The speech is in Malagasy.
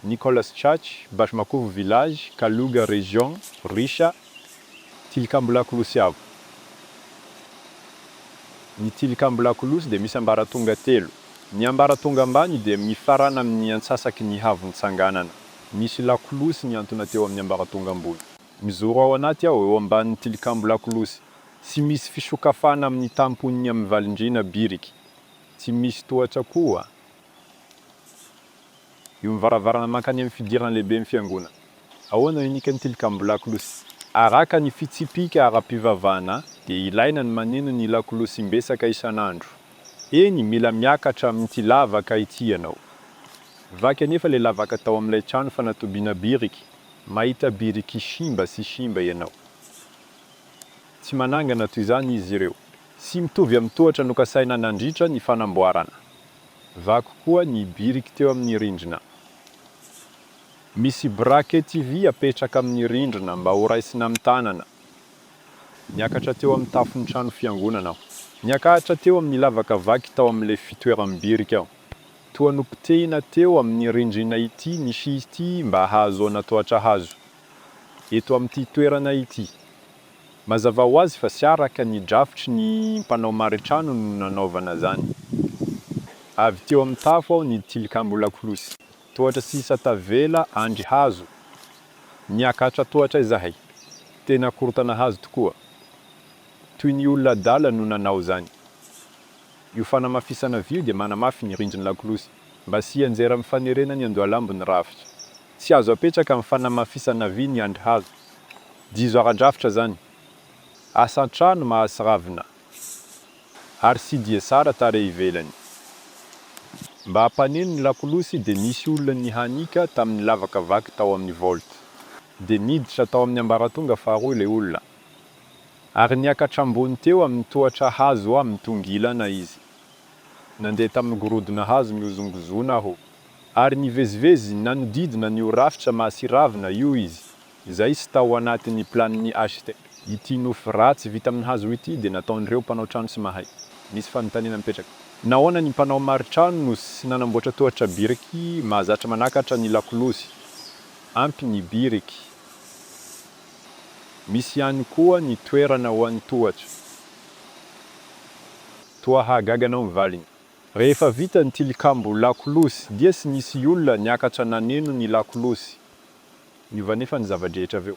Nicolas Church, Bashmakovo village, Kaluga région, Risha, tilikambo lakolosy avo. Ny tilikambo lakolosy dia misy ambaratonga telo. Ny ambaratonga ambany dia mifarana amin'ny antsasaky ny havon-tsanganana. Misy lakolosy ny antona teo amin'ny ambaratonga ambony. Mizoro ao anaty aho eo ambanin'ny tilikambo lakolosy. Tsy misy fisokafana amin'ny tamponiny amin'ny valindrina biriky. Tsy misy tohatra koa. Io mivaravarana mankany amin'ny fidirana lehibe amin'ny fiangonana. Ahoana unika ny tilikambo lakolosy? Araka ny fitsipika ara-pivavahana dia ilaina ny maneno ny lakolosy mbesaka isan'andro. Eny mila miakatra amin'ity lavaka ity ianao. Vaky anefa le lavaka tao amin'ilay trano fanatobiana biriky. Mahita biriky simba sy simba ianao. Tsy manangana toy izany izy ireo. Sy mitovy amin'ny tohatra nokasaina nandritra ny fanamboarana. Vaky koa ny biriky teo amin'ny rindrina. Misy brakety vy apetraka amin'ny rindrina mba ho raisina amin'ny tanana. Niakatra teo amin'ny tafon'ny trano fiangonana aho. Niakatra teo amin'ny lavaka vaky tao amin'ilay fitoeran'ny biriky aho. Toa nopotehina teo amin'ny rindrina ity nisy ity mba hahazoana tohatra hazo. Eto amin'ity toerana ity. Mazava ho azy fa tsy araka ny drafitry ny mpanao maritrano no nanaovana zany. Avy teo amin'ny tafo aho ny tilikambo lakolosy. Tohatra sisa tavela andry hazo. Niakatra tohatra izahay. Tena korotana hazo tokoa. Toy ny olona adala no nanao zany. Io fanamafisana vy dia manamafy ny rindrina lakolosy. Mba sy hianjera amin'ny fanerena ny andoalambo ny rafitra. Tsy azo apetraka amin'ny fanamafisana vy ny andry hazo. Dizo ara-drafitra zany. Asan-trano mahasiravina. Ary sy dia sara tarehy ivelany. Mba hampaneno ny lakolosy dia nisy olona nihanika tamin'ny lavaka vaky tao amin'ny vaolta. Dia niditra tao amin'ny ambaratonga faharoa ilay olona. Ary niakatra ambony teo amin'ny tohatra hazo amin'ny tongilana izy. Nandeha tamin'ny gorodona hazo miozongozona aho. Ary nivezivezy nanodidina ny rafitra mahasiravina io izy. Izay sy tao anatin'ny planin'ny architecte. Ity nofo ratsy vita amin'ny hazo ity dia nataon'ireo mpanao trano sy mahay. Misy fanontaniana mipetraka. Nahoana ny mpanao maritrano no sy nanamboatra tohatra biriky mahazatra manakatra ny lakolosy? Ampy ny biriky. Misy ihany koa ny toerana ho an'ny tohatra. Toa hahagaganao mivaliny. Rehefa vita ny tilikambo lakolosy dia sy nisy olona niakatra naneno ny lakolosy. Niova nefa ny zava-drehetra aveo.